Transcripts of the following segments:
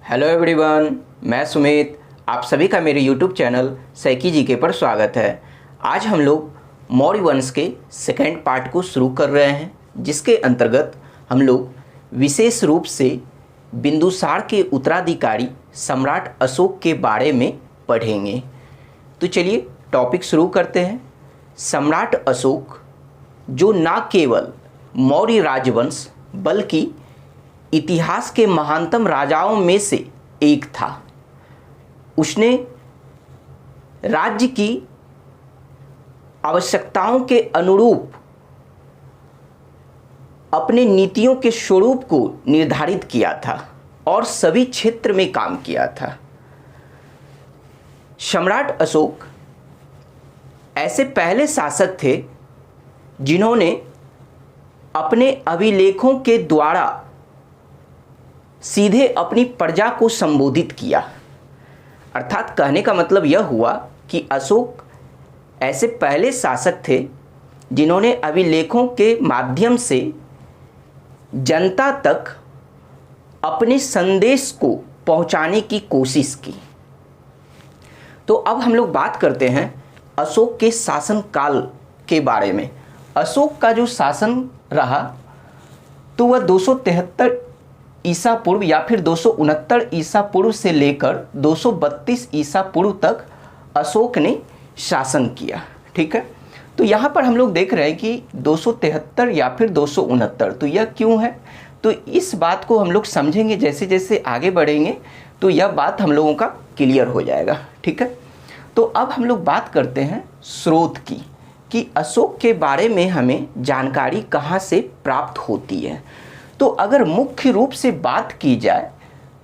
Hello everyone, मैं सुमित। आप सभी का मेरे यूट्यूब चैनल सैकी जीके पर स्वागत है। आज हम लोग मौर्य वंश के सेकेंड पार्ट को शुरू कर रहे हैं, जिसके अंतर्गत हम लोग विशेष रूप से बिंदुसार के उत्तराधिकारी सम्राट अशोक के बारे में पढ़ेंगे। तो चलिए टॉपिक शुरू करते हैं। सम्राट अशोक जो न केवल मौर्य राजवंश बल्कि इतिहास के महानतम राजाओं में से एक था। उसने राज्य की आवश्यकताओं के अनुरूप अपने नीतियों के स्वरूप को निर्धारित किया था और सभी क्षेत्र में काम किया था। सम्राट अशोक ऐसे पहले शासक थे जिन्होंने अपने अभिलेखों के द्वारा सीधे अपनी प्रजा को संबोधित किया। अर्थात कहने का मतलब यह हुआ कि अशोक ऐसे पहले शासक थे जिन्होंने अभिलेखों के माध्यम से जनता तक अपने संदेश को पहुंचाने की कोशिश की। तो अब हम लोग बात करते हैं अशोक के शासन काल के बारे में। अशोक का जो शासन रहा तो वह 273 ईसा पूर्व या फिर 269 ईसा पूर्व से लेकर 232 ईसा पूर्व तक अशोक ने शासन किया। ठीक है, तो यहाँ पर हम लोग देख रहे हैं कि 273 या फिर 269, तो यह क्यों है? तो इस बात को हम लोग समझेंगे जैसे जैसे आगे बढ़ेंगे, तो यह बात हम लोगों का क्लियर हो जाएगा। ठीक है, तो अब हम लोग बात करते हैं स्रोत की कि अशोक के बारे में हमें जानकारी कहाँ से प्राप्त होती है। तो अगर मुख्य रूप से बात की जाए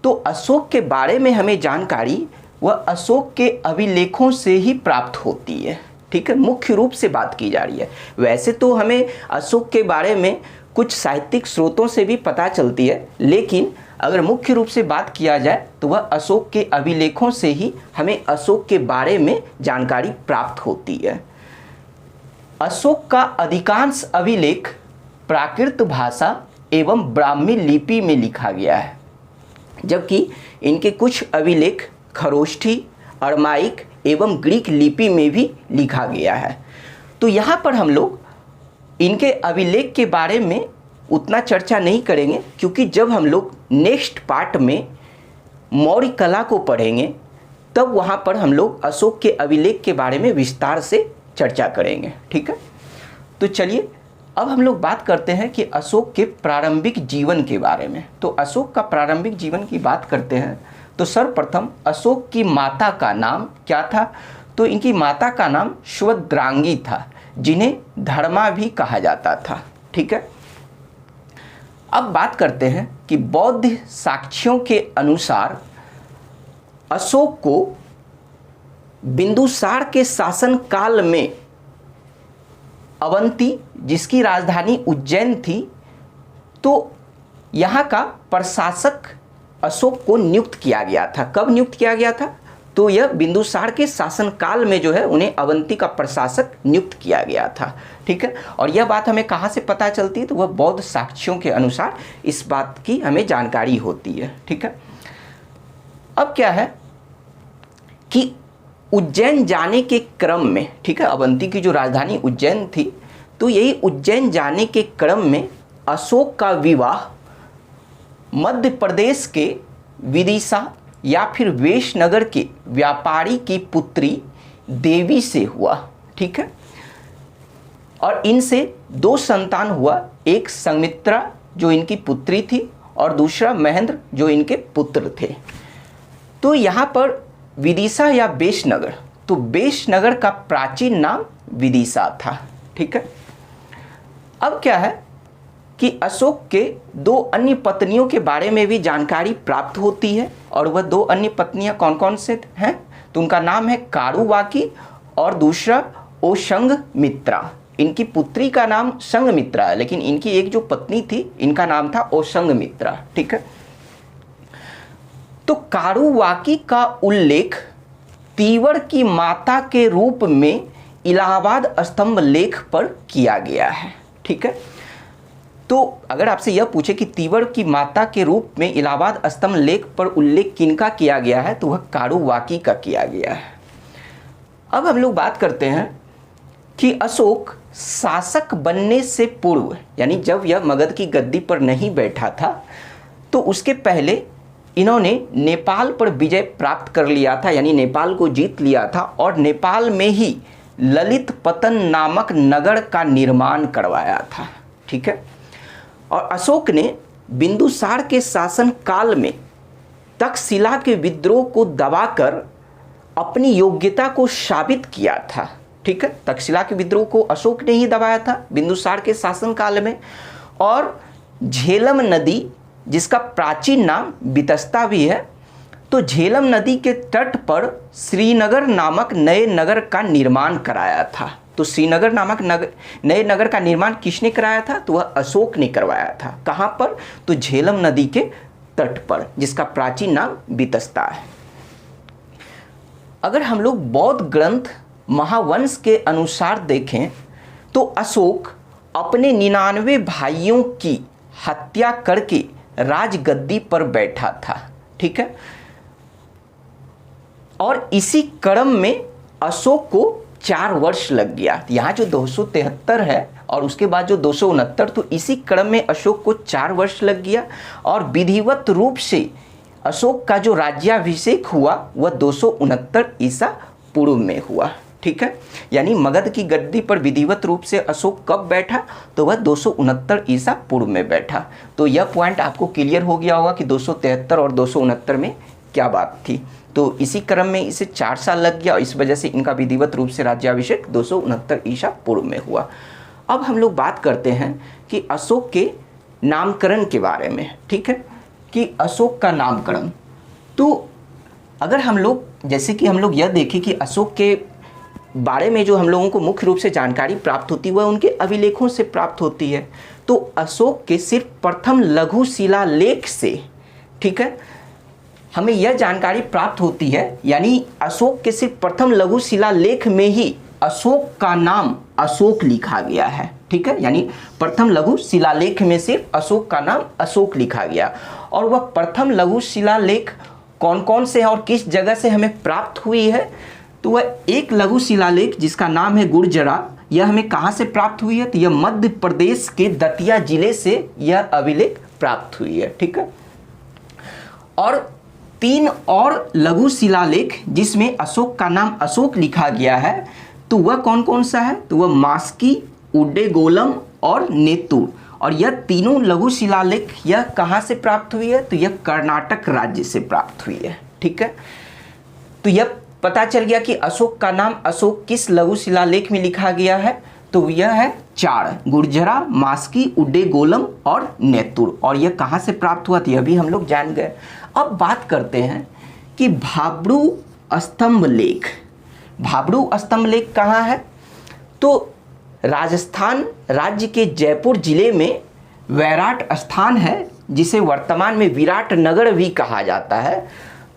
तो अशोक के बारे में हमें जानकारी वह अशोक के अभिलेखों से ही प्राप्त होती है। ठीक है, मुख्य रूप से बात की जा रही है। वैसे तो हमें अशोक के बारे में कुछ साहित्यिक स्रोतों से भी पता चलती है, लेकिन अगर मुख्य रूप से बात किया जाए तो वह अशोक के अभिलेखों से ही हमें अशोक के बारे में जानकारी प्राप्त होती है। अशोक का अधिकांश अभिलेख प्राकृत भाषा एवं ब्राह्मी लिपि में लिखा गया है, जबकि इनके कुछ अभिलेख खरोष्ठी, अरमाइक एवं ग्रीक लिपि में भी लिखा गया है। तो यहाँ पर हम लोग इनके अभिलेख के बारे में उतना चर्चा नहीं करेंगे, क्योंकि जब हम लोग नेक्स्ट पार्ट में मौर्य कला को पढ़ेंगे तब वहाँ पर हम लोग अशोक के अभिलेख के बारे में विस्तार से चर्चा करेंगे। ठीक है, तो चलिए अब हम लोग बात करते हैं कि अशोक के प्रारंभिक जीवन के बारे में। तो अशोक का प्रारंभिक जीवन की बात करते हैं तो सर्वप्रथम अशोक की माता का नाम क्या था? तो इनकी माता का नाम श्वद्रांगी था, जिन्हें धर्मा भी कहा जाता था। ठीक है, अब बात करते हैं कि बौद्ध साक्ष्यों के अनुसार अशोक को बिंदुसार के शासन काल में अवंती, जिसकी राजधानी उज्जैन थी, तो यहाँ का प्रशासक अशोक को नियुक्त किया गया था। कब नियुक्त किया गया था? तो यह बिंदुसार के शासन काल में जो है उन्हें अवंती का प्रशासक नियुक्त किया गया था। ठीक है, और यह बात हमें कहाँ से पता चलती है? तो वह बौद्ध साक्ष्यों के अनुसार इस बात की हमें जानकारी होती है। ठीक है, अब क्या है कि उज्जैन जाने के क्रम में, ठीक है, अवंती की जो राजधानी उज्जैन थी, तो यही उज्जैन जाने के क्रम में अशोक का विवाह मध्य प्रदेश के विदिशा या फिर वेशनगर के व्यापारी की पुत्री देवी से हुआ। ठीक है, और इनसे 2 संतान हुआ, एक संघमित्रा जो इनकी पुत्री थी और दूसरा महेंद्र जो इनके पुत्र थे। तो यहाँ पर विदिशा या वेशनगर, तो वेशनगर का प्राचीन नाम विदिशा था। ठीक है, अब क्या है कि अशोक के 2 अन्य पत्नियों के बारे में भी जानकारी प्राप्त होती है, और वह 2 अन्य पत्नियां कौन कौन से हैं? तो उनका नाम है कारुवाकी और दूसरा ओशंगमित्रा। इनकी पुत्री का नाम संघमित्रा है, लेकिन इनकी एक जो पत्नी थी इनका नाम था ओशंगमित्रा। ठीक है, तो कारुवाकी का उल्लेख तीवर की माता के रूप में इलाहाबाद स्तंभ लेख पर किया गया है। ठीक है, तो अगर आपसे यह पूछे कि तीवर की माता के रूप में इलाहाबाद स्तंभ लेख पर उल्लेख किनका किया गया है, तो वह कारुवाकी का किया गया है। अब हम लोग बात करते हैं कि अशोक शासक बनने से पूर्व, यानी जब यह मगध की गद्दी पर नहीं बैठा था, तो उसके पहले इन्होंने नेपाल पर विजय प्राप्त कर लिया था, यानी नेपाल को जीत लिया था, और नेपाल में ही ललित पतन नामक नगर का निर्माण करवाया था। ठीक है। और अशोक ने बिंदुसार के शासन काल में तक्षशिला के विद्रोह को दबाकर अपनी योग्यता को साबित किया था। ठीक है। तक्षशिला के विद्रोह को अशोक ने ही दबाया था बिंदुसार के शासन काल में। और झेलम नदी, जिसका प्राचीन नाम बितस्ता भी है, तो झेलम नदी के तट पर श्रीनगर नामक नए नगर का निर्माण कराया था। तो श्रीनगर नामक नए नगर का निर्माण किसने कराया था? तो वह अशोक ने करवाया था। कहाँ पर? तो झेलम नदी के तट पर, जिसका प्राचीन नाम बितस्ता है। अगर हम लोग बौद्ध ग्रंथ महावंश के अनुसार देखें तो अशोक अपने 99 भाइयों की हत्या करके राजगद्दी पर बैठा था। ठीक है। और इसी क्रम में अशोक को 4 वर्ष लग गया। यहाँ जो 273 है और उसके बाद जो 269, तो इसी क्रम में अशोक को 4 वर्ष लग गया। और विधिवत रूप से अशोक का जो राज्याभिषेक हुआ वह 269 ईसा पूर्व में हुआ। ठीक है। यानी मगध की गद्दी पर विधिवत रूप से अशोक कब बैठा? तो वह 269 ईसा पूर्व में बैठा। तो यह पॉइंट आपको क्लियर हो गया होगा कि 273 और 269 में क्या बात थी। तो इसी क्रम में इसे 4 साल लग गया और इस वजह से इनका विधिवत रूप से राज्याभिषेक 269 ईसा पूर्व में हुआ। अब हम लोग बात करते हैं कि अशोक के नामकरण के बारे में। ठीक है, कि अशोक का नामकरण। तो अगर हम लोग, जैसे कि हम लोग यह देखें कि अशोक के बारे में जो हम लोगों को मुख्य रूप से जानकारी प्राप्त होती है वह उनके अभिलेखों से प्राप्त होती है। तो अशोक के सिर्फ प्रथम लघु शिलालेख से, ठीक है, हमें यह जानकारी प्राप्त होती है। यानी अशोक के सिर्फ प्रथम लघु शिलालेख में ही अशोक का नाम अशोक लिखा गया है। ठीक है, यानी प्रथम लघु शिलालेख में सिर्फ अशोक का नाम अशोक लिखा गया। और वह प्रथम लघु शिलालेख कौन कौन से हैं और किस जगह से हमें प्राप्त हुई है? तो वह एक लघु शिलालेख जिसका नाम है गुर्जरा, यह हमें कहाँ से प्राप्त हुई है? तो यह मध्य प्रदेश के दतिया जिले से यह अभिलेख प्राप्त हुई है। ठीक है। और 3 और लघु शिलालेख जिसमें अशोक का नाम अशोक लिखा गया है, तो वह कौन कौन सा है? तो वह मास्की, उड्डेगोलम और नेतुर। और यह तीनों लघु शिलालेख यह कहाँ से प्राप्त हुई है? तो यह कर्नाटक राज्य से प्राप्त हुई है। ठीक है। तो यह पता चल गया कि अशोक का नाम अशोक किस लघु शिलालेख में लिखा गया है। तो यह है 4, गुर्जरा, मास्की, उड्डेगोलम और नेतुर। और यह कहाँ से प्राप्त हुआ? तो यह भी हम लोग जान गए। अब बात करते हैं कि भाब्रू स्तंभ लेख। भाब्रू स्तंभ लेख कहाँ है? तो राजस्थान राज्य के जयपुर जिले में वैराट स्थान है, जिसे वर्तमान में विराट नगर भी कहा जाता है।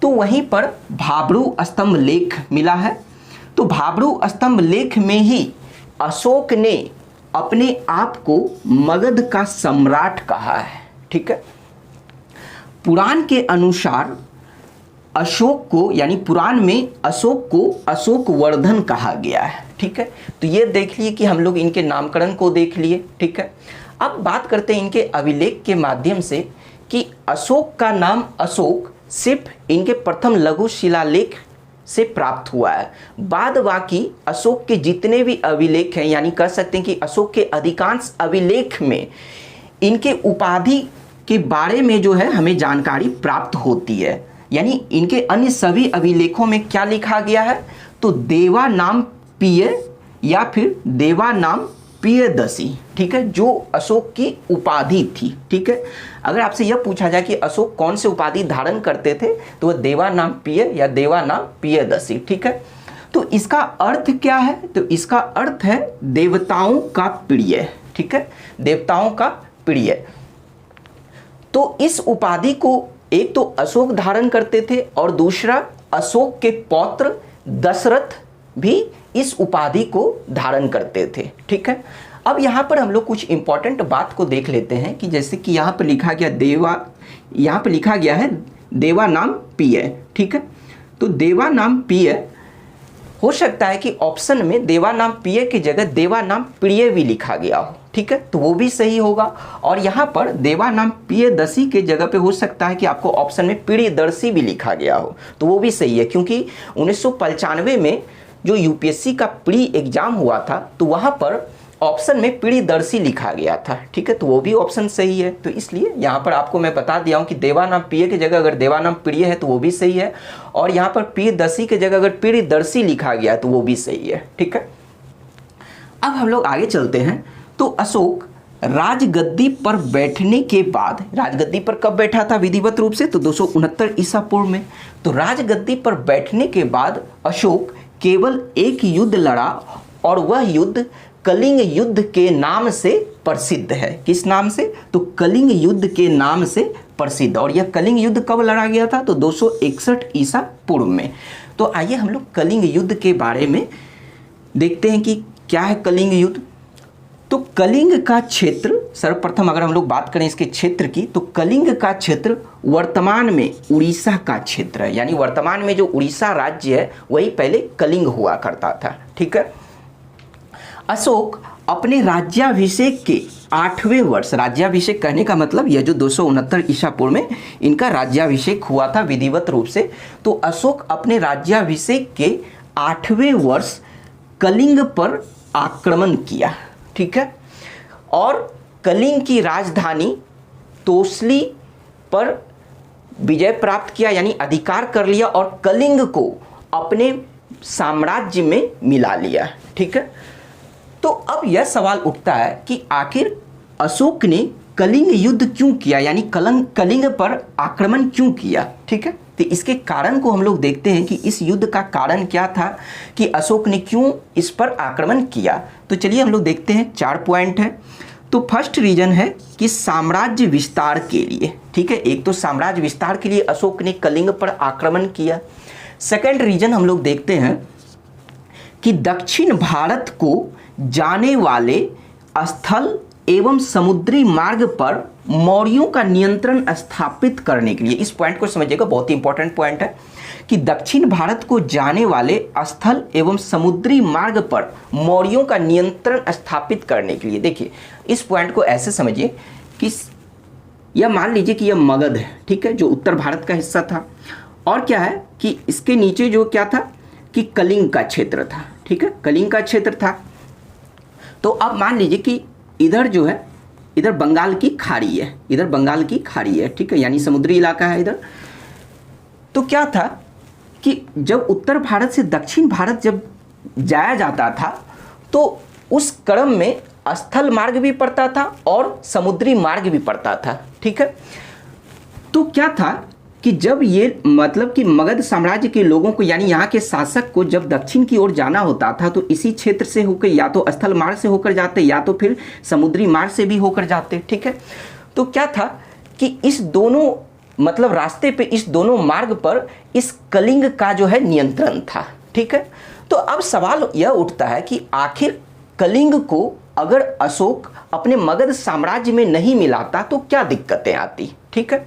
तो वहीं पर भाब्रू स्तंभ लेख मिला है। तो भाब्रू स्तंभ लेख में ही अशोक ने अपने आप को मगध का सम्राट कहा है। ठीक है। पुराण के अनुसार अशोक को, यानी पुराण में अशोक को अशोक वर्धन कहा गया है। ठीक है। तो ये देख लिए कि हम लोग इनके नामकरण को देख लिए। ठीक है। अब बात करते हैं इनके अभिलेख के माध्यम से कि अशोक का नाम अशोक सिर्फ इनके प्रथम लघु शिलालेख से प्राप्त हुआ है। बाद बाकी अशोक के जितने भी अभिलेख हैं, यानी कह सकते हैं कि अशोक के अधिकांश अभिलेख में इनके उपाधि के बारे में जो है हमें जानकारी प्राप्त होती है। यानी इनके अन्य सभी अभिलेखों में क्या लिखा गया है? तो देवा नाम पिय या फिर देवा नाम पियदसी। ठीक है, जो अशोक की उपाधि थी। ठीक है। अगर आपसे यह पूछा जाए कि अशोक कौन से उपाधि धारण करते थे, तो वह देवा नाम पिय या देवा नाम पियदसी। ठीक है। तो इसका अर्थ क्या है? तो इसका अर्थ है देवताओं का प्रिय। ठीक है, देवताओं का प्रिय। तो इस उपाधि को एक तो अशोक धारण करते थे और दूसरा अशोक के पौत्र दशरथ भी इस उपाधि को धारण करते थे। ठीक है। अब यहाँ पर हम लोग कुछ इंपॉर्टेंट बात को देख लेते हैं कि जैसे कि यहाँ पर लिखा गया यहाँ पर लिखा गया है देवा नाम पिय, ठीक है। तो देवा नाम पिय, हो सकता है कि ऑप्शन में देवा नाम पिय की जगह देवा नाम प्रिय भी लिखा गया हो, ठीक है, तो वो भी सही होगा। और यहाँ पर देवा नाम प्रियदर्शी के जगह पे हो सकता है कि आपको ऑप्शन में प्रियदर्शी भी लिखा गया हो, तो वो भी सही है, क्योंकि 1995 में जो यूपीएससी का प्री एग्जाम हुआ था तो वहाँ पर ऑप्शन में प्रियदर्शी लिखा गया था, ठीक है, तो वो भी ऑप्शन सही है। तो इसलिए यहाँ पर आपको मैं बता दिया हूँ कि देवा नाम प्रिय की जगह अगर देवा नाम प्रिय है तो वो भी सही है, और यहाँ पर प्रियदर्शी की जगह अगर प्रियदर्शी लिखा गया तो वो भी सही है, ठीक है। अब हम लोग आगे चलते हैं। तो अशोक राजगद्दी पर बैठने के बाद, राजगद्दी पर कब बैठा था विधिवत रूप से, तो 269 ईसा पूर्व में। तो राजगद्दी पर बैठने के बाद अशोक केवल एक युद्ध लड़ा और वह युद्ध कलिंग युद्ध के नाम से प्रसिद्ध है। किस नाम से, तो कलिंग युद्ध के नाम से प्रसिद्ध। और यह कलिंग युद्ध कब लड़ा गया था, तो 261 ईसा पूर्व में। तो आइए हम लोग कलिंग युद्ध के बारे में देखते हैं कि क्या है कलिंग युद्ध। तो कलिंग का क्षेत्र, सर्वप्रथम अगर हम लोग बात करें इसके क्षेत्र की, तो कलिंग का क्षेत्र वर्तमान में उड़ीसा का क्षेत्र है, यानी वर्तमान में जो उड़ीसा राज्य है वही पहले कलिंग हुआ करता था, ठीक है। अशोक अपने राज्याभिषेक के 8वें वर्ष, राज्याभिषेक कहने का मतलब यह जो 269 ईसा पूर्व में इनका राज्याभिषेक हुआ था विधिवत रूप से, तो अशोक अपने राज्याभिषेक के 8वें वर्ष कलिंग पर आक्रमण किया, ठीक है, और कलिंग की राजधानी तोसली पर विजय प्राप्त किया, यानी अधिकार कर लिया और कलिंग को अपने साम्राज्य में मिला लिया, ठीक है। तो अब यह सवाल उठता है कि आखिर अशोक ने कलिंग युद्ध क्यों किया, यानी कलिंग पर आक्रमण क्यों किया, ठीक है। तो इसके कारण को हम लोग देखते हैं कि इस युद्ध का कारण क्या था कि अशोक ने क्यों इस पर आक्रमण किया। तो चलिए हम लोग देखते हैं, 4 पॉइंट है। तो फर्स्ट रीजन है कि साम्राज्य विस्तार के लिए, ठीक है, एक तो साम्राज्य विस्तार के लिए अशोक ने कलिंग पर आक्रमण किया। सेकंड रीजन हम लोग देखते हैं कि दक्षिण भारत को जाने वाले स्थल एवं समुद्री मार्ग पर मौर्यों का नियंत्रण स्थापित करने के लिए, इस पॉइंट को समझिएगा, बहुत ही इंपॉर्टेंट पॉइंट है कि दक्षिण भारत को जाने वाले स्थल एवं समुद्री मार्ग पर मौर्यों का नियंत्रण स्थापित करने के लिए। देखिए इस पॉइंट को ऐसे समझिए कि यह मान लीजिए कि यह मगध है, ठीक है, जो उत्तर भारत का हिस्सा था, और क्या है कि इसके नीचे जो क्या था कि कलिंग का क्षेत्र था, ठीक है, कलिंग का क्षेत्र था। तो अब मान लीजिए कि इधर जो है, इधर बंगाल की खाड़ी है, इधर बंगाल की खाड़ी है, ठीक है, यानी समुद्री इलाका है इधर। तो क्या था कि जब उत्तर भारत से दक्षिण भारत जब जाया जाता था तो उस क्रम में स्थल मार्ग भी पड़ता था और समुद्री मार्ग भी पड़ता था, ठीक है। तो क्या था कि जब ये मतलब कि मगध साम्राज्य के लोगों को, यानी यहाँ के शासक को जब दक्षिण की ओर जाना होता था तो इसी क्षेत्र से होकर या तो स्थल मार्ग से होकर जाते या तो फिर समुद्री मार्ग से भी होकर जाते, ठीक है। तो क्या था कि इस दोनों मतलब रास्ते पे, इस दोनों मार्ग पर इस कलिंग का जो है नियंत्रण था, ठीक है। तो अब सवाल यह उठता है कि आखिर कलिंग को अगर अशोक अपने मगध साम्राज्य में नहीं मिलाता तो क्या दिक्कतें आती, ठीक है।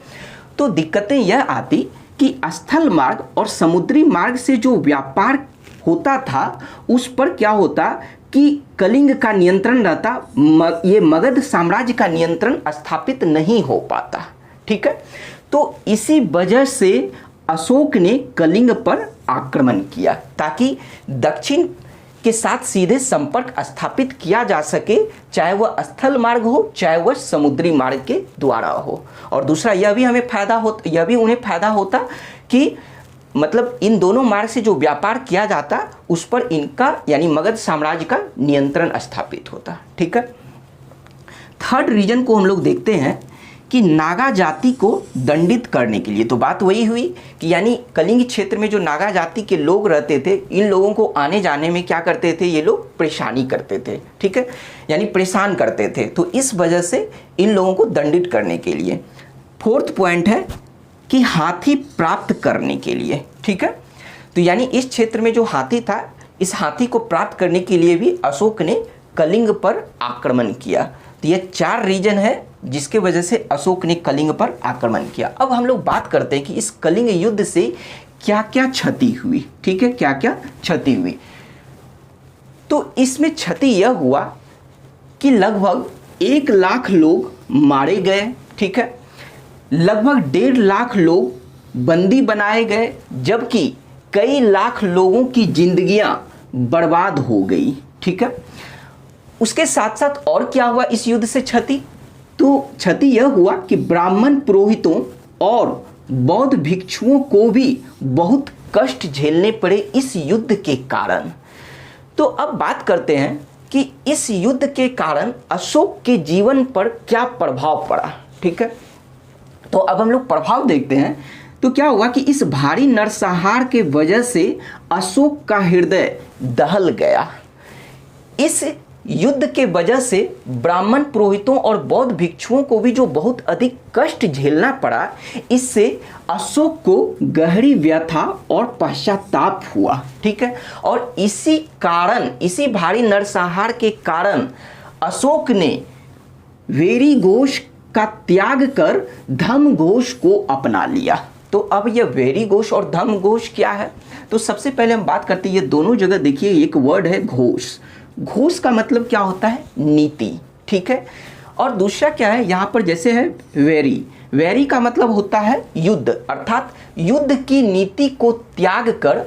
तो दिक्कतें यह आती कि स्थल मार्ग और समुद्री मार्ग से जो व्यापार होता था उस पर क्या होता कि कलिंग का नियंत्रण रहता, ये मगध साम्राज्य का नियंत्रण स्थापित नहीं हो पाता, ठीक है। तो इसी वजह से अशोक ने कलिंग पर आक्रमण किया ताकि दक्षिण के साथ सीधे संपर्क स्थापित किया जा सके, चाहे वह स्थल मार्ग हो चाहे वह समुद्री मार्ग के द्वारा हो। और दूसरा यह भी हमें फायदा होता, यह भी उन्हें फायदा होता कि मतलब इन दोनों मार्ग से जो व्यापार किया जाता उस पर इनका यानी मगध साम्राज्य का नियंत्रण स्थापित होता, ठीक है। थर्ड रीजन को हम लोग देखते हैं कि नागा जाति को दंडित करने के लिए। तो बात वही हुई कि यानी कलिंग क्षेत्र में जो नागा जाति के लोग रहते थे, इन लोगों को आने जाने में क्या करते थे, ये लोग परेशानी करते थे, ठीक है, यानी परेशान करते थे। तो इस वजह से इन लोगों को दंडित करने के लिए। फोर्थ पॉइंट है कि हाथी प्राप्त करने के लिए, ठीक है। तो यानी इस क्षेत्र में जो हाथी था, इस हाथी को प्राप्त करने के लिए भी अशोक ने कलिंग पर आक्रमण किया। तो ये 4 रीजन है जिसके वजह से अशोक ने कलिंग पर आक्रमण किया। अब हम लोग बात करते हैं कि इस कलिंग युद्ध से क्या क्या क्षति हुई। ठीक है, क्या क्या क्षति हुई। तो इसमें क्षति यह हुआ कि लगभग 1 लाख लोग मारे गए। ठीक है, लगभग 1.5 लाख लोग बंदी बनाए गए, जबकि कई लाख लोगों की जिंदगियां बर्बाद हो गई। ठीक है, उसके साथ साथ और क्या हुआ इस युद्ध से क्षति? तो क्षति यह हुआ कि ब्राह्मण पुरोहितों और बौद्ध भिक्षुओं को भी बहुत कष्ट झेलने पड़े इस युद्ध के कारण। तो अब बात करते हैं कि इस युद्ध के कारण अशोक के जीवन पर क्या प्रभाव पड़ा। ठीक है, तो अब हम लोग प्रभाव देखते हैं। तो क्या हुआ कि इस भारी नरसंहार के वजह से अशोक का हृदय दहल गया। इस युद्ध के वजह से ब्राह्मण पुरोहितों और बौद्ध भिक्षुओं को भी जो बहुत अधिक कष्ट झेलना पड़ा, इससे अशोक को गहरी व्यथा और पश्चाताप हुआ। ठीक है, और इसी कारण, इसी भारी नरसंहार के कारण अशोक ने वेरी घोष का त्याग कर धम्म घोष को अपना लिया। तो अब यह वेरी घोष और धम्म घोष क्या है? तो सबसे पहले हम बात करते हैं, ये दोनों जगह देखिए एक वर्ड है घोष। घोष का मतलब क्या होता है? नीति। ठीक है, और दूसरा क्या है यहाँ पर, जैसे है वेरी। वेरी का मतलब होता है युद्ध, अर्थात युद्ध की नीति को त्याग कर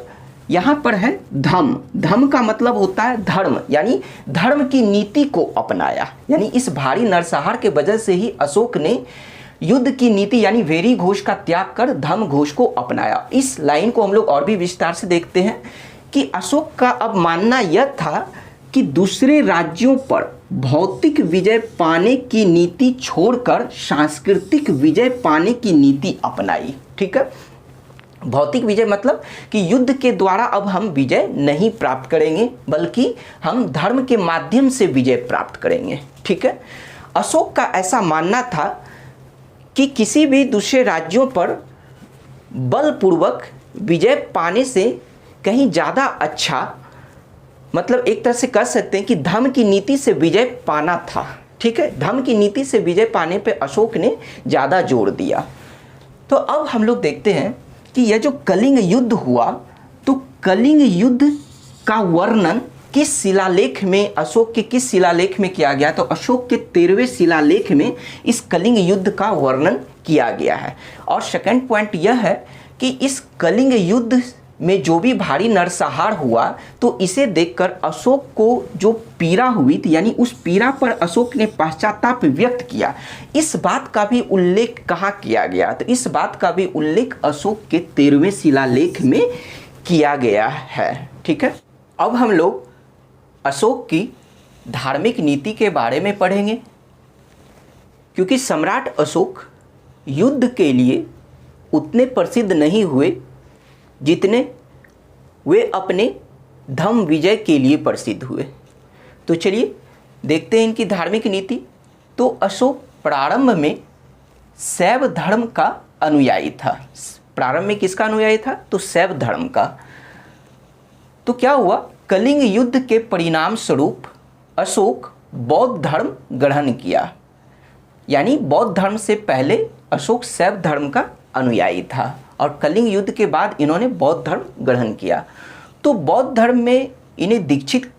यहाँ पर है धम्म। धम्म का मतलब होता है धर्म, यानी धर्म की नीति को अपनाया। यानी इस भारी नरसंहार के वजह से ही अशोक ने युद्ध की नीति यानी वेरी घोष का त्याग कर धम्म घोष को अपनाया। इस लाइन को हम लोग और भी विस्तार से देखते हैं कि अशोक का अब मानना यह था कि दूसरे राज्यों पर भौतिक विजय पाने की नीति छोड़कर सांस्कृतिक विजय पाने की नीति अपनाई। ठीक है, भौतिक विजय मतलब कि युद्ध के द्वारा अब हम विजय नहीं प्राप्त करेंगे, बल्कि हम धर्म के माध्यम से विजय प्राप्त करेंगे। ठीक है, अशोक का ऐसा मानना था कि किसी भी दूसरे राज्यों पर बलपूर्वक विजय पाने से कहीं ज़्यादा अच्छा, मतलब एक तरह से कह सकते हैं कि धर्म की नीति से विजय पाना था। ठीक है, धर्म की नीति से विजय पाने पे अशोक ने ज़्यादा जोर दिया। तो अब हम लोग देखते हैं कि यह जो कलिंग युद्ध हुआ, तो कलिंग युद्ध का वर्णन किस शिलालेख में, अशोक के किस शिलालेख में किया गया? तो अशोक के 13वें शिलालेख में इस कलिंग युद्ध का वर्णन किया गया है। और सेकंड पॉइंट यह है कि इस कलिंग युद्ध में जो भी भारी नरसंहार हुआ, तो इसे देखकर अशोक को जो पीड़ा हुई थी, यानी उस पीड़ा पर अशोक ने पश्चाताप व्यक्त किया। इस बात का भी उल्लेख कहाँ किया गया? तो इस बात का भी उल्लेख अशोक के 13वें शिलालेख में किया गया है। ठीक है, अब हम लोग अशोक की धार्मिक नीति के बारे में पढ़ेंगे, क्योंकि सम्राट अशोक युद्ध के लिए उतने प्रसिद्ध नहीं हुए जितने वे अपने धम्म विजय के लिए प्रसिद्ध हुए। तो चलिए देखते हैं इनकी धार्मिक नीति। तो अशोक प्रारंभ में शैव धर्म का अनुयायी था। प्रारंभ में किसका अनुयायी था? तो शैव धर्म का। तो क्या हुआ? कलिंग युद्ध के परिणाम स्वरूप अशोक बौद्ध धर्म ग्रहण किया। यानी बौद्ध धर्म से पहले अशोक शैव धर्म का अनुयायी था और कलिंग युद्ध के बाद इन्होंने बौद्ध धर्म ग्रहण किया। तो बौद्ध धर्म में इन्हें दीक्षित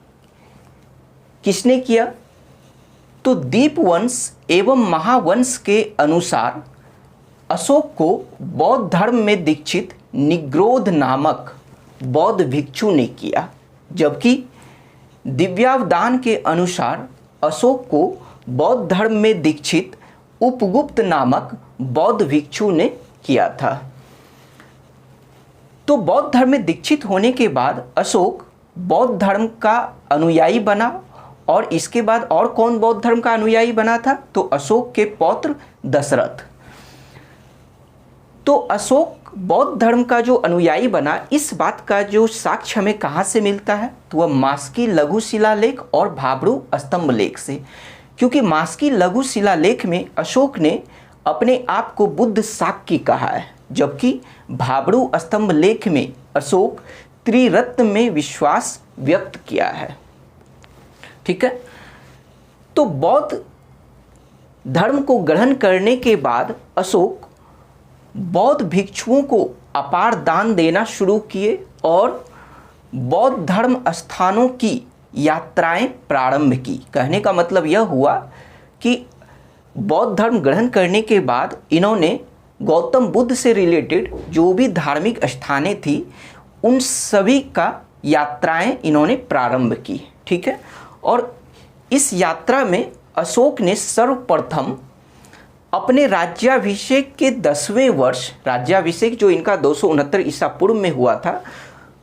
किसने किया? तो दीपवंश एवं महावंश के अनुसार अशोक को बौद्ध धर्म में दीक्षित निग्रोध नामक बौद्ध भिक्षु ने किया, जबकि दिव्यावदान के अनुसार अशोक को बौद्ध धर्म में दीक्षित उपगुप्त नामक बौद्ध भिक्षु ने किया था। तो बौद्ध धर्म में दीक्षित होने के बाद अशोक बौद्ध धर्म का अनुयायी बना। और इसके बाद और कौन बौद्ध धर्म का अनुयायी बना था? तो अशोक के पौत्र दशरथ। तो अशोक बौद्ध धर्म का जो अनुयायी बना, इस बात का जो साक्ष्य हमें कहाँ से मिलता है? तो वह मास्की लघु शिलालेख और भाब्रू स्तंभ लेख से। क्योंकि मास्की लघु शिलालेख में अशोक ने अपने आप को बुद्ध शाक्य कहा है, जबकि भाब्रू स्तंभ लेख में अशोक त्रिरत्न में विश्वास व्यक्त किया है। ठीक है, तो बौद्ध धर्म को ग्रहण करने के बाद अशोक बौद्ध भिक्षुओं को अपार दान देना शुरू किए और बौद्ध धर्म स्थानों की यात्राएं प्रारंभ की। कहने का मतलब यह हुआ कि बौद्ध धर्म ग्रहण करने के बाद इन्होंने गौतम बुद्ध से रिलेटेड जो भी धार्मिक स्थानें थी उन सभी का यात्राएं इन्होंने प्रारंभ की। ठीक है, और इस यात्रा में अशोक ने सर्वप्रथम अपने राज्याभिषेक के 10वें वर्ष, राज्याभिषेक जो इनका 269 ईसा पूर्व में हुआ था,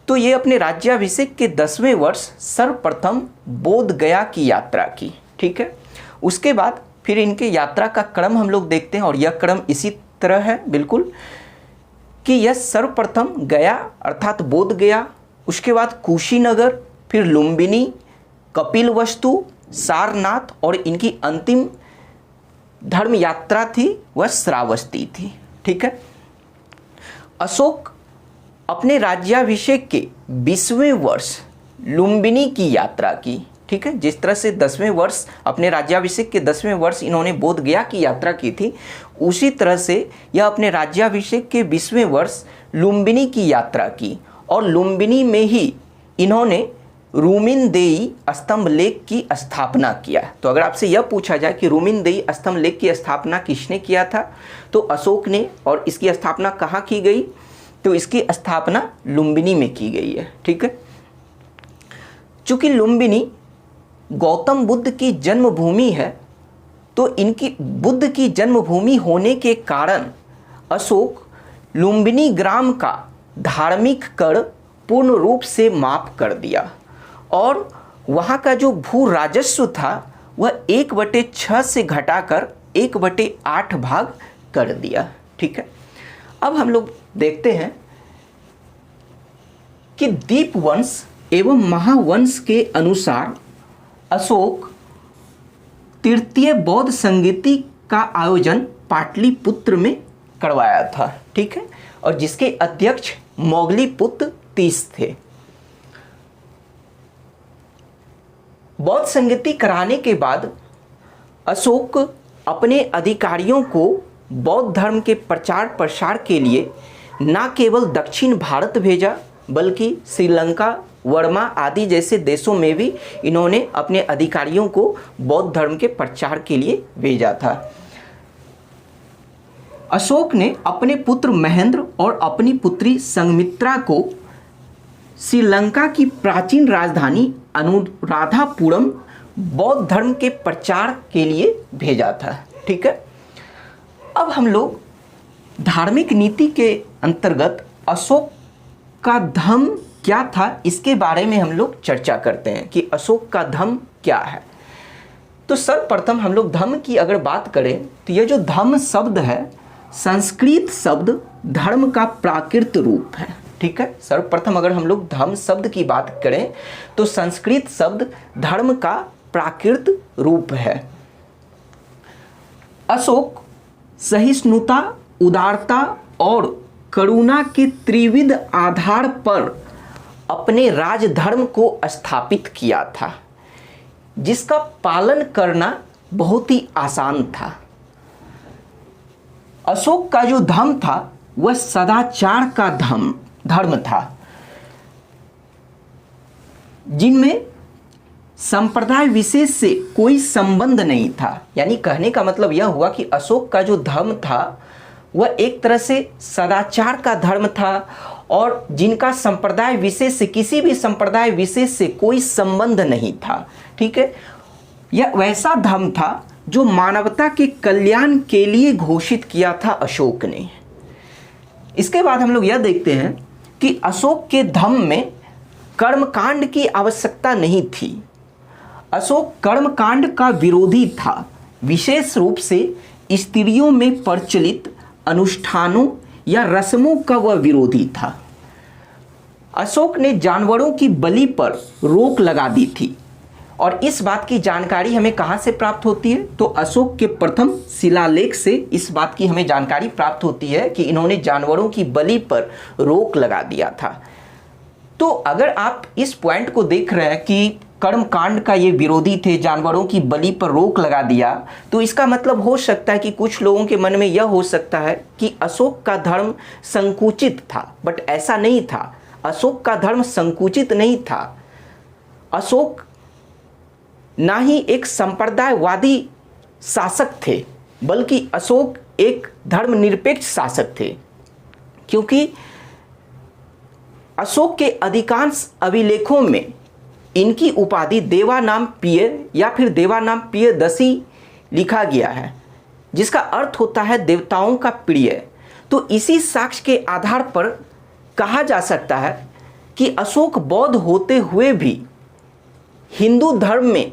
तो ये अपने राज्याभिषेक के 10वें वर्ष सर्वप्रथम बोध गया की यात्रा की। ठीक है, उसके बाद फिर इनके यात्रा का क्रम हम लोग देखते हैं और यह क्रम इसी तरह है बिल्कुल कि यह सर्वप्रथम गया अर्थात बोध गया, उसके बाद कुशीनगर, फिर लुम्बिनी, कपिलवस्तु, सारनाथ और इनकी अंतिम धर्म यात्रा थी वह श्रावस्ती थी। ठीक है, अशोक अपने राज्याभिषेक के 20वें वर्ष लुम्बिनी की यात्रा की। ठीक है, जिस तरह से 10वें वर्ष अपने राज्याभिषेक के 10वें वर्ष इन्होंने बोध गया की यात्रा की थी, उसी तरह से यह अपने राज्याभिषेक के 20वें वर्ष लुम्बिनी की यात्रा की और लुम्बिनी में ही इन्होंने रूमिनदेई स्तंभ लेख की स्थापना किया। तो अगर आपसे यह पूछा जाए कि रूमिनदेई स्तंभ लेख की स्थापना किसने किया था, तो अशोक ने, और इसकी स्थापना कहाँ की गई, तो इसकी स्थापना लुम्बिनी में की गई है। ठीक है, चूंकि लुम्बिनी गौतम बुद्ध की जन्मभूमि है, तो इनकी बुद्ध की जन्मभूमि होने के कारण अशोक लुम्बिनी ग्राम का धार्मिक कर पूर्ण रूप से माफ कर दिया और वहाँ का जो भू राजस्व था वह 1/6 से घटाकर 1/8 भाग कर दिया। ठीक है, अब हम लोग देखते हैं कि दीपवंश एवं महावंश के अनुसार अशोक तृतीय बौद्ध संगीति का आयोजन पाटलिपुत्र में करवाया था। ठीक है, और जिसके अध्यक्ष मोगलीपुत्र तीस थे। बौद्ध संगीति कराने के बाद अशोक अपने अधिकारियों को बौद्ध धर्म के प्रचार प्रसार के लिए न केवल दक्षिण भारत भेजा बल्कि श्रीलंका, वर्मा आदि जैसे देशों में भी इन्होंने अपने अधिकारियों को बौद्ध धर्म के प्रचार के लिए भेजा था। अशोक ने अपने पुत्र महेंद्र और अपनी पुत्री संघमित्रा को श्रीलंका की प्राचीन राजधानी अनुराधापुरम बौद्ध धर्म के प्रचार के लिए भेजा था। ठीक है, अब हम लोग धार्मिक नीति के अंतर्गत अशोक का धर्म क्या था इसके बारे में हम लोग चर्चा करते हैं कि अशोक का धर्म क्या है। तो सर्वप्रथम हम लोग धर्म की अगर बात करें तो यह जो धर्म शब्द है संस्कृत शब्द धर्म का प्राकृत रूप है। ठीक है, सर्वप्रथम अगर हम लोग धर्म शब्द की बात करें तो संस्कृत शब्द धर्म का प्राकृत रूप है। अशोक सहिष्णुता, उदारता और करुणा के त्रिविध आधार पर अपने राजधर्म को स्थापित किया था, जिसका पालन करना बहुत ही आसान था। अशोक का जो धर्म था वह सदाचार का धर्म था, जिनमें संप्रदाय विशेष से कोई संबंध नहीं था। यानी कहने का मतलब यह हुआ कि अशोक का जो धर्म था वह एक तरह से सदाचार का धर्म था और जिनका संप्रदाय विशेष से, किसी भी संप्रदाय विशेष से कोई संबंध नहीं था। ठीक है, यह वैसा धर्म था जो मानवता के कल्याण के लिए घोषित किया था अशोक ने। इसके बाद हम लोग यह देखते हैं कि अशोक के धर्म में कर्मकांड की आवश्यकता नहीं थी। अशोक कर्मकांड का विरोधी था, विशेष रूप से स्त्रियों में प्रचलित अनुष्ठानों या रस्मों का वह विरोधी था। अशोक ने जानवरों की बलि पर रोक लगा दी थी और इस बात की जानकारी हमें कहाँ से प्राप्त होती है, तो अशोक के प्रथम शिलालेख से इस बात की हमें जानकारी प्राप्त होती है कि इन्होंने जानवरों की बलि पर रोक लगा दिया था। तो अगर आप इस पॉइंट को देख रहे हैं कि कर्मकांड का ये विरोधी थे, जानवरों की बलि पर रोक लगा दिया, तो इसका मतलब हो सकता है कि कुछ लोगों के मन में यह हो सकता है कि अशोक का धर्म संकुचित था, बट ऐसा नहीं था। अशोक का धर्म संकुचित नहीं था। अशोक ना ही एक संप्रदायवादी शासक थे, बल्कि अशोक एक धर्मनिरपेक्ष शासक थे, क्योंकि अशोक के अधिकांश अभिलेखों में इनकी उपाधि देवानामप्रिय या फिर देवानामप्रियदर्शी लिखा गया है, जिसका अर्थ होता है देवताओं का प्रिय। तो इसी साक्ष्य के आधार पर कहा जा सकता है कि अशोक बौद्ध होते हुए भी हिंदू धर्म में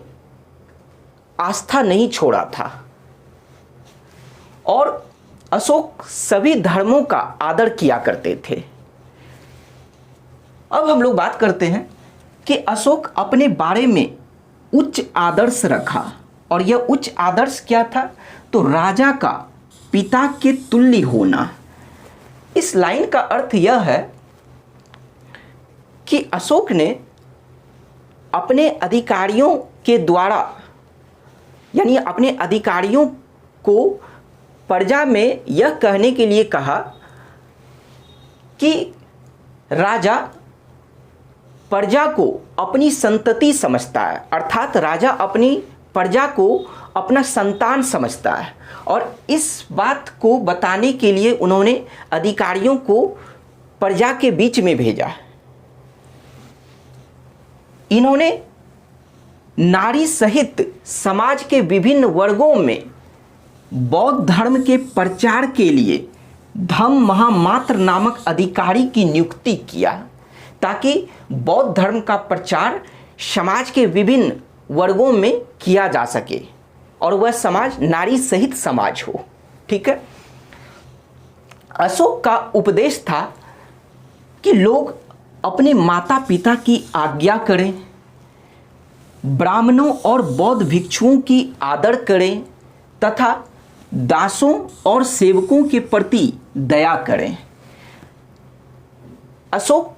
आस्था नहीं छोड़ा था और अशोक सभी धर्मों का आदर किया करते थे। अब हम लोग बात करते हैं कि अशोक अपने बारे में उच्च आदर्श रखा, और यह उच्च आदर्श क्या था? तो राजा का पिता के तुल्य होना। इस लाइन का अर्थ यह है कि अशोक ने अपने अधिकारियों के द्वारा, यानी अपने अधिकारियों को प्रजा में यह कहने के लिए कहा कि राजा प्रजा को अपनी संतति समझता है, अर्थात राजा अपनी प्रजा को अपना संतान समझता है। और इस बात को बताने के लिए उन्होंने अधिकारियों को प्रजा के बीच में भेजा। इन्होंने नारी सहित समाज के विभिन्न वर्गों में बौद्ध धर्म के प्रचार के लिए धम्म महामात्र नामक अधिकारी की नियुक्ति किया, ताकि बौद्ध धर्म का प्रचार समाज के विभिन्न वर्गों में किया जा सके और वह समाज नारी सहित समाज हो। ठीक है। अशोक का उपदेश था कि लोग अपने माता पिता की आज्ञा करें, ब्राह्मणों और बौद्ध भिक्षुओं की आदर करें तथा दासों और सेवकों के प्रति दया करें। अशोक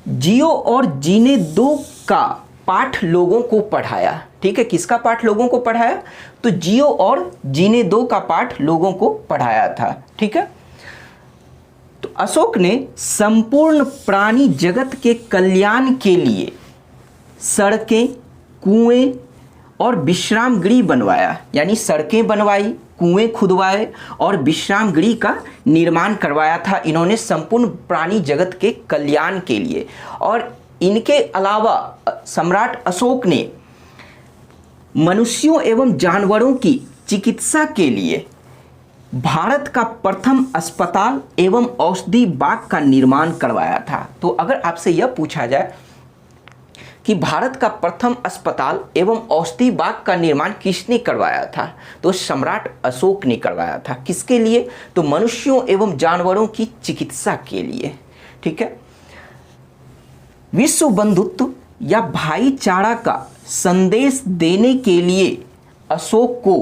जियो और जीने दो का पाठ लोगों को पढ़ाया। ठीक है, किसका पाठ लोगों को पढ़ाया? तो जियो और जीने दो का पाठ लोगों को पढ़ाया था। ठीक है। तो अशोक ने संपूर्ण प्राणी जगत के कल्याण के लिए सड़कें, कुएं और विश्राम गृह बनवाया, यानी सड़कें बनवाई, कुएं खुदवाए और विश्राम गृह का निर्माण करवाया था इन्होंने संपूर्ण प्राणी जगत के कल्याण के लिए। और इनके अलावा सम्राट अशोक ने मनुष्यों एवं जानवरों की चिकित्सा के लिए भारत का प्रथम अस्पताल एवं औषधि बाग का निर्माण करवाया था। तो अगर आपसे यह पूछा जाए कि भारत का प्रथम अस्पताल एवं औषधि बाग का निर्माण किसने करवाया था, तो सम्राट अशोक ने करवाया था। किसके लिए? तो मनुष्यों एवं जानवरों की चिकित्सा के लिए। ठीक है। विश्व बंधुत्व या भाईचारा का संदेश देने के लिए अशोक को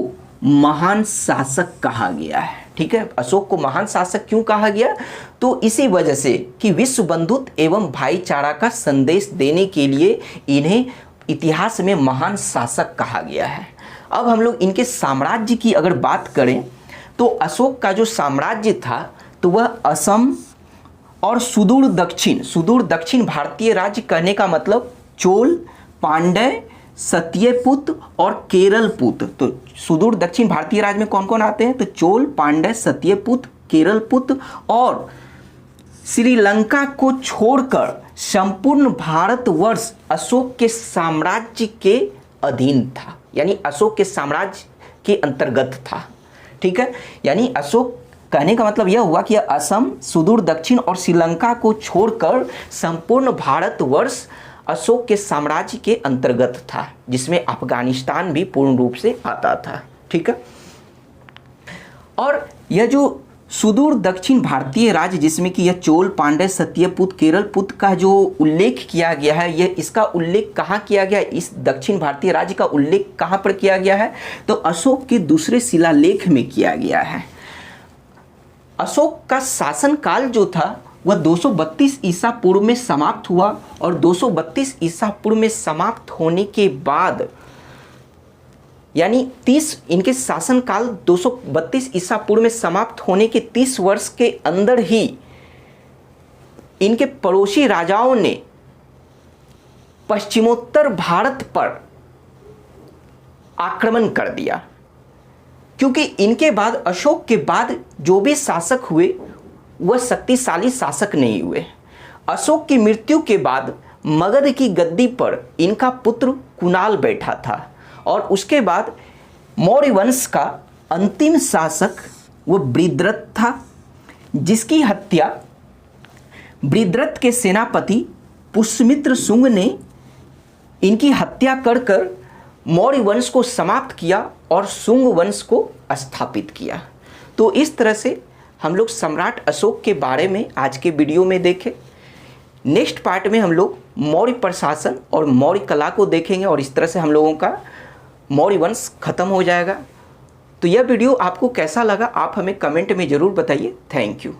महान शासक कहा गया है। ठीक है। अशोक को महान शासक क्यों कहा गया? तो इसी वजह से कि विश्व बंधुत्व एवं भाईचारा का संदेश देने के लिए इन्हें इतिहास में महान शासक कहा गया है। अब हम लोग इनके साम्राज्य की अगर बात करें तो अशोक का जो साम्राज्य था तो वह असम और सुदूर दक्षिण भारतीय राज्य कहने का मतलब चोल, पांड्य, सत्यपुत और केरलपुत। तो सुदूर दक्षिण भारतीय राज्य में कौन कौन आते हैं? तो चोल, पांड्य, सत्यपुत, केरलपुत और श्रीलंका को छोड़कर संपूर्ण भारतवर्ष अशोक के साम्राज्य के अधीन था, यानी अशोक के साम्राज्य के अंतर्गत था। ठीक है। यानी अशोक कहने का मतलब यह हुआ कि असम, सुदूर दक्षिण और श्रीलंका को छोड़कर संपूर्ण भारतवर्ष अशोक के साम्राज्य के अंतर्गत था, जिसमें अफगानिस्तान भी पूर्ण रूप से आता था। ठीक है। और यह जो सुदूर दक्षिण भारतीय राज्य जिसमें कि यह चोल, पांड्य, सत्यपुत, केरलपुत का जो उल्लेख किया गया है, यह इसका उल्लेख कहाँ किया गया है? इस दक्षिण भारतीय राज्य का उल्लेख कहाँ पर किया गया है? तो अशोक के दूसरे शिलालेख में किया गया है। अशोक का शासनकाल जो था वह 232 ईसा पूर्व में समाप्त हुआ और 232 ईसा पूर्व में समाप्त होने के बाद यानी 30 इनके शासनकाल 232 ईसा पूर्व में समाप्त होने के 30 वर्ष के अंदर ही इनके पड़ोसी राजाओं ने पश्चिमोत्तर भारत पर आक्रमण कर दिया, क्योंकि इनके बाद अशोक के बाद जो भी शासक हुए वह शक्तिशाली शासक नहीं हुए। अशोक की मृत्यु के बाद मगध की गद्दी पर इनका पुत्र कुणाल बैठा था और उसके बाद मौर्य वंश का अंतिम शासक वह बृहद्रथ था, जिसकी हत्या बृहद्रथ के सेनापति पुष्यमित्र शुंग ने इनकी हत्या कर मौर्य वंश को समाप्त किया और शुंग वंश को स्थापित किया। तो इस तरह से हम लोग सम्राट अशोक के बारे में आज के वीडियो में देखें। नेक्स्ट पार्ट में हम लोग मौर्य प्रशासन और मौर्य कला को देखेंगे और इस तरह से हम लोगों का मौर्य वंश खत्म हो जाएगा। तो यह वीडियो आपको कैसा लगा आप हमें कमेंट में ज़रूर बताइए। Thank you.